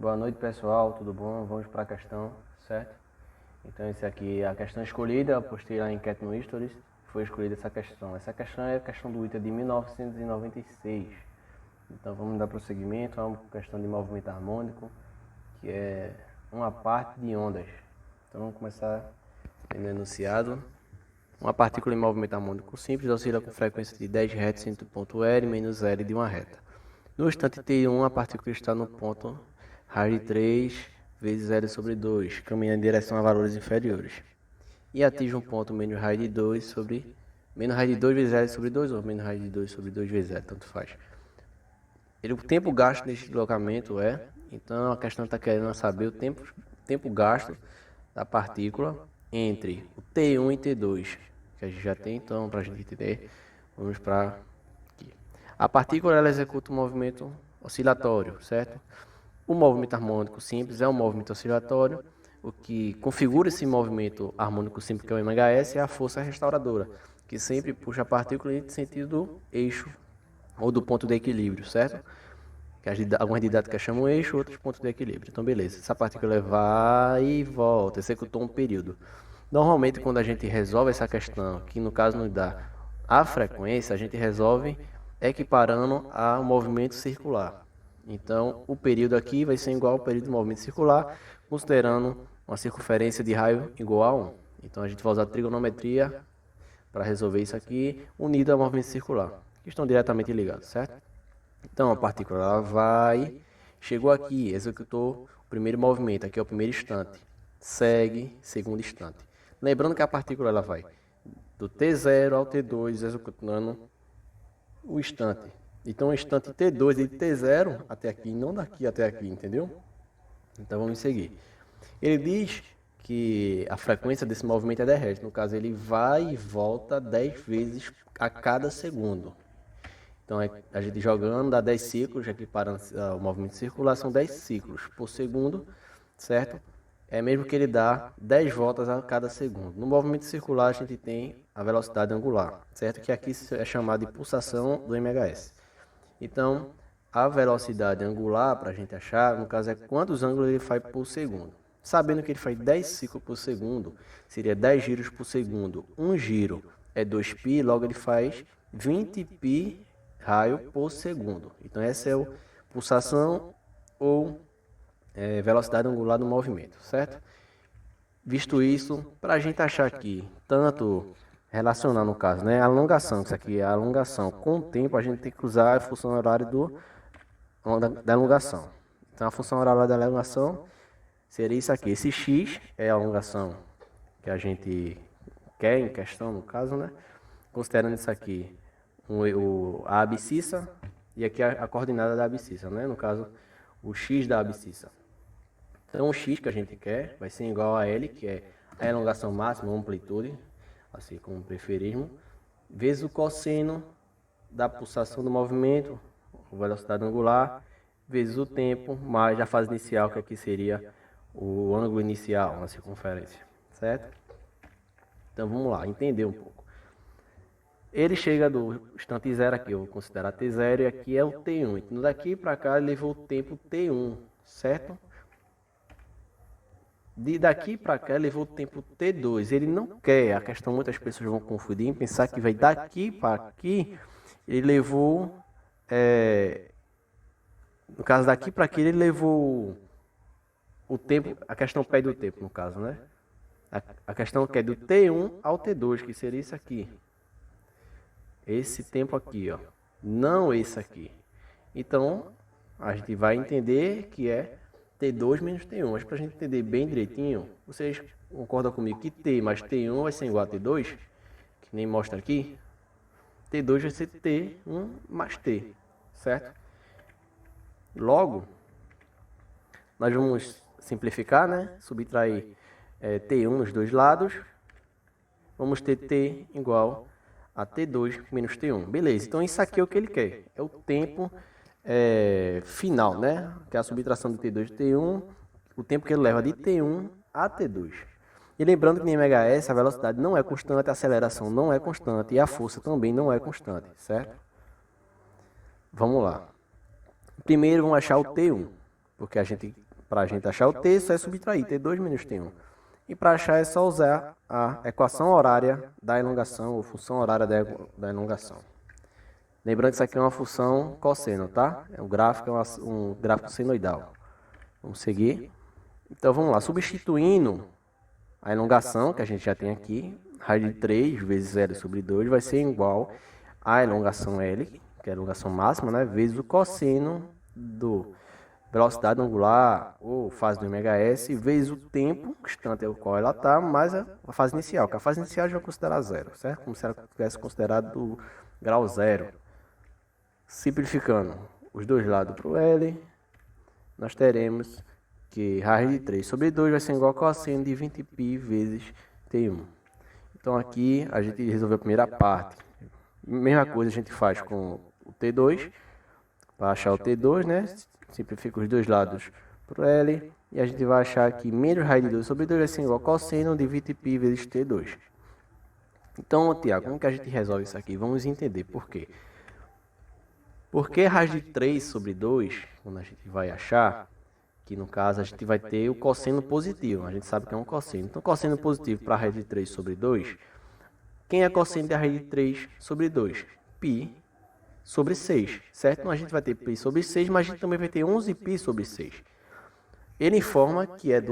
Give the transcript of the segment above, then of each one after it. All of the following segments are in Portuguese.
Boa noite, pessoal, tudo bom? Vamos para a questão, certo? Então, esse aqui é a questão escolhida, eu postei lá a enquete no Stories, foi escolhida essa questão. Essa questão é a questão do ITA de 1996. Então, vamos dar prosseguimento a uma questão de movimento harmônico, que é uma parte de ondas. Então, vamos começar no enunciado. Uma partícula em movimento harmônico simples oscila com frequência de 10 Hz entre o ponto L menos L de uma reta. No instante t1, a partícula está no ponto raiz de 3 vezes L sobre 2, caminhando em direção a valores inferiores. E atinge um ponto menos raiz de 2 sobre menos raiz de 2 vezes L sobre 2 ou menos raiz de 2 sobre 2 vezes L, tanto faz. O tempo gasto neste deslocamento então a questão está querendo saber o tempo gasto da partícula entre o T1 e T2, que a gente já tem, então para a gente entender, vamos para aqui. A partícula ela executa um movimento oscilatório, certo? O movimento harmônico simples é um movimento oscilatório. O que configura esse movimento harmônico simples, que é o MHS, é a força restauradora, que sempre puxa a partícula em sentido do eixo ou do ponto de equilíbrio, certo? Que algumas didáticas chamam eixo, outros pontos de equilíbrio. Então, beleza. Essa partícula vai e volta, executou um período. Normalmente, quando a gente resolve essa questão, que no caso nos dá a frequência, a gente resolve equiparando ao movimento circular. Então, o período aqui vai ser igual ao período do movimento circular, considerando uma circunferência de raio igual a 1. Então, a gente vai usar a trigonometria para resolver isso aqui, unido ao movimento circular, que estão diretamente ligados, certo? Então, a partícula ela vai, chegou aqui, executou o primeiro movimento, aqui é o primeiro instante, segue, segundo instante. Lembrando que a partícula ela vai do T0 ao T2, executando o instante. Então, o instante T2 e T0 até aqui, não daqui até aqui, entendeu? Então, vamos seguir. Ele diz que a frequência desse movimento é 10 Hz. No caso, ele vai e volta 10 vezes a cada segundo. Então, a gente jogando dá 10 ciclos, aqui para o movimento circular, são 10 ciclos por segundo, certo? É mesmo que ele dá 10 voltas a cada segundo. No movimento circular, a gente tem a velocidade angular, certo? Que aqui é chamada de pulsação do MHS. Então, a velocidade angular, para a gente achar, no caso é quantos ângulos ele faz por segundo. Sabendo que ele faz 10 ciclos por segundo, seria 10 giros por segundo. Um giro é 2π, logo ele faz 20π raio por segundo. Então essa é a pulsação ou velocidade angular do movimento, certo? Visto isso, para a gente achar aqui, tanto relacionar no caso, a alongação, que isso aqui é a alongação, com o tempo a gente tem que usar a função horária da alongação. Então a função horária da alongação seria isso aqui, esse x é a alongação que a gente quer em questão no caso, considerando isso aqui a abscissa e aqui a coordenada da abscissa, no caso o x da abscissa. Então o x que a gente quer vai ser igual a L, que é a elongação máxima, a amplitude, assim como preferirmos, vezes o cosseno da pulsação do movimento, a velocidade angular, vezes o tempo, mais a fase inicial, que aqui seria o ângulo inicial na circunferência, certo? Então vamos lá, entender um pouco. Ele chega do instante zero aqui, eu vou considerar T0 e aqui é o T1. Então daqui para cá ele levou o tempo T1, certo? Daqui para cá ele levou o tempo T2. Ele não quer, a questão muitas pessoas vão confundir em pensar que vai daqui para aqui, ele levou, no caso daqui para aqui ele levou o tempo, a questão pede o tempo no caso, A questão que é do T1 ao T2, que seria isso aqui. Esse tempo aqui, ó, não esse aqui. Então, a gente vai entender que é T2 menos T1. Mas para a gente entender bem direitinho, vocês concordam comigo que T mais T1 vai ser igual a T2? Que nem mostra aqui. T2 vai ser T1 mais T, certo? Logo, nós vamos simplificar, subtrair T1 nos dois lados. Vamos ter T igual a T2 menos T1. Beleza, então isso aqui é o que ele quer. É o tempo final, que é a subtração de T2 de T1, o tempo que ele leva de T1 a T2. E lembrando que em MHS a velocidade não é constante, a aceleração não é constante e a força também não é constante, certo? Vamos lá. Primeiro vamos achar o T1, porque a gente Para a gente achar o T, só é subtrair T2 menos T1. E para achar é só usar a equação horária da elongação, ou função horária da elongação. Lembrando que isso aqui é uma função cosseno, tá? É um gráfico senoidal. Vamos seguir. Então vamos lá, substituindo a elongação que a gente já tem aqui, raiz de 3 vezes L sobre 2 vai ser igual à elongação L, que é a elongação máxima, né? Vezes o cosseno do velocidade angular ou fase do MHS, vezes o tempo instante ao qual ela está, mais a fase inicial, que a fase inicial já vai considerar zero, certo? Como se ela tivesse considerado do grau zero. Simplificando os dois lados para o L, nós teremos que raiz de 3 sobre 2 vai ser igual a cosseno de 20π vezes T1. Então aqui a gente resolveu a primeira parte. Mesma coisa a gente faz com o T2, para achar o T2, né? Simplifica os dois lados para o L, e a gente vai achar que menos raiz de 2 sobre 2 vai ser igual a cosseno de 20π vezes T2. Então, Tiago, como que a gente resolve isso aqui? Vamos entender por quê. Porque raiz de 3 sobre 2, quando a gente vai achar, que no caso a gente vai ter o cosseno positivo, a gente sabe que é um cosseno. Então, cosseno positivo para raiz de 3 sobre 2, quem é cosseno de raiz de 3 sobre 2? Π sobre 6, certo? Então, a gente vai ter π sobre 6, mas a gente também vai ter 11π sobre 6. Ele informa que é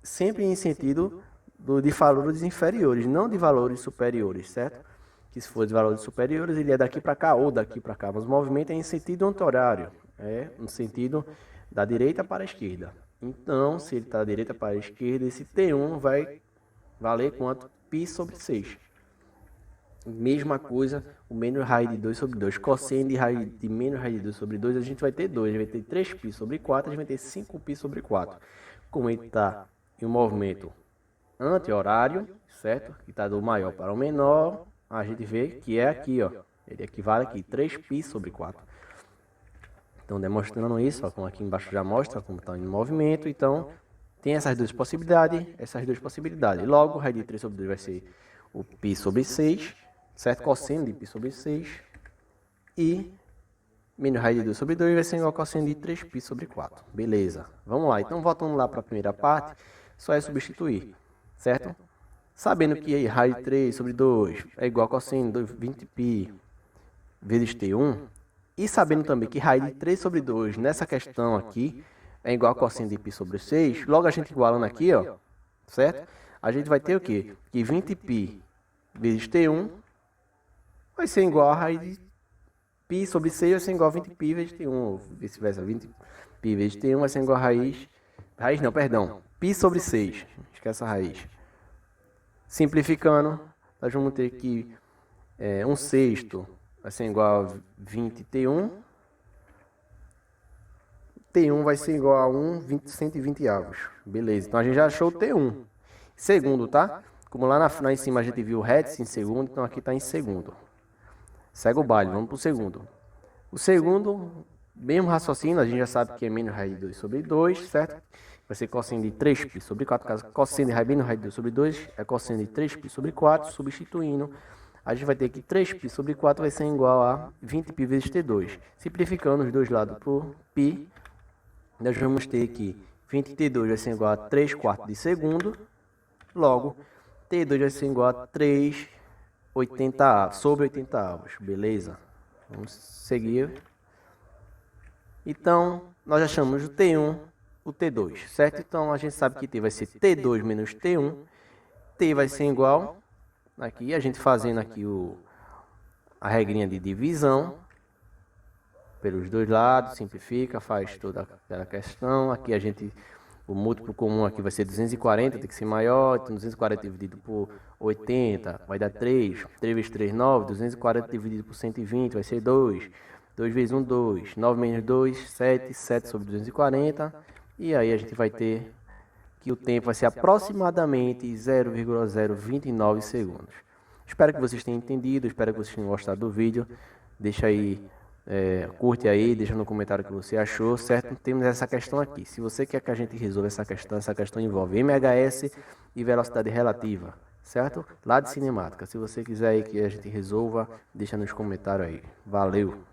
sempre em sentido de valores inferiores, não de valores superiores, certo? Que se for de valores superiores, ele é daqui para cá ou daqui para cá, mas o movimento é em sentido anti-horário, no sentido da direita para a esquerda. Então, se ele está da direita para a esquerda, esse T1 vai valer quanto? Π sobre 6. Mesma coisa, o menos raiz de 2 sobre 2. Cosseno de menos raiz de 2 sobre 2, a gente vai ter 2. A gente vai ter 3π sobre 4, a gente vai ter 5π sobre 4. Como ele está em um movimento anti-horário, certo? Que está do maior para o menor, a gente vê que é aqui, ó. Ele equivale aqui, 3π sobre 4. Então, demonstrando isso, ó, como aqui embaixo já mostra como está em movimento. Então, tem essas duas possibilidades, Logo, raiz de 3 sobre 2 vai ser o π sobre 6, certo? Cosseno de π sobre 6. E menos raiz de 2 sobre 2 vai ser igual a cosseno de 3π sobre 4. Beleza. Vamos lá. Então, voltando lá para a primeira parte, só é substituir, certo? Sabendo que raiz de 3 sobre 2 é igual a cosseno de 20π vezes T1, e sabendo também que raiz de 3 sobre 2 nessa questão aqui é igual a cosseno de π sobre 6, logo a gente igualando aqui, ó, certo? A gente vai ter o quê? Que 20π vezes T1 vai ser igual a raiz de π sobre 6 vai ser igual a 20π vezes T1, ou vice-versa, 20π vezes T1 vai ser igual a π sobre 6, esquece a raiz. Simplificando, nós vamos ter que 1/6 vai ser igual a 20T1. T1 vai ser igual a 120 avos. Beleza, então a gente já achou o T1. Segundo, tá? Como lá em cima a gente viu o Hertz em segundo, então aqui está em segundo. Segue o baile, vamos para o segundo. O segundo, mesmo raciocínio, a gente já sabe que é menos raiz de 2 sobre 2, certo? Vai ser cosseno de 3π sobre 4, caso cosseno de menos raiz de 2 sobre 2 é cosseno de 3π sobre 4, substituindo, a gente vai ter que 3π sobre 4 vai ser igual a 20π vezes T2. Simplificando os dois lados por π, nós vamos ter que 20T2 vai ser igual a 3/4 de segundo, logo, T2 vai ser igual a 3/80 sobre 80 avos, beleza? Vamos seguir. Então, nós achamos o T1, o T2, certo? Então, a gente sabe que T vai ser T2 menos T1. T vai ser igual, aqui, a gente fazendo aqui a regrinha de divisão, pelos dois lados, simplifica, faz toda aquela questão. Aqui a gente, o múltiplo comum aqui vai ser 240, tem que ser maior, então 240 dividido por 80 vai dar 3, 3 vezes 3, 9, 240 dividido por 120 vai ser 2, 2 vezes 1, 2, 9 menos 2, 7, 7 sobre 240, e aí a gente vai ter que o tempo vai ser aproximadamente 0,029 segundos. Espero que vocês tenham entendido, espero que vocês tenham gostado do vídeo. Deixa aí, curte aí, deixa no comentário o que você achou, certo? Temos essa questão aqui. Se você quer que a gente resolva essa questão envolve MHS e velocidade relativa, certo? Lá de cinemática. Se você quiser aí que a gente resolva, deixa nos comentários aí. Valeu!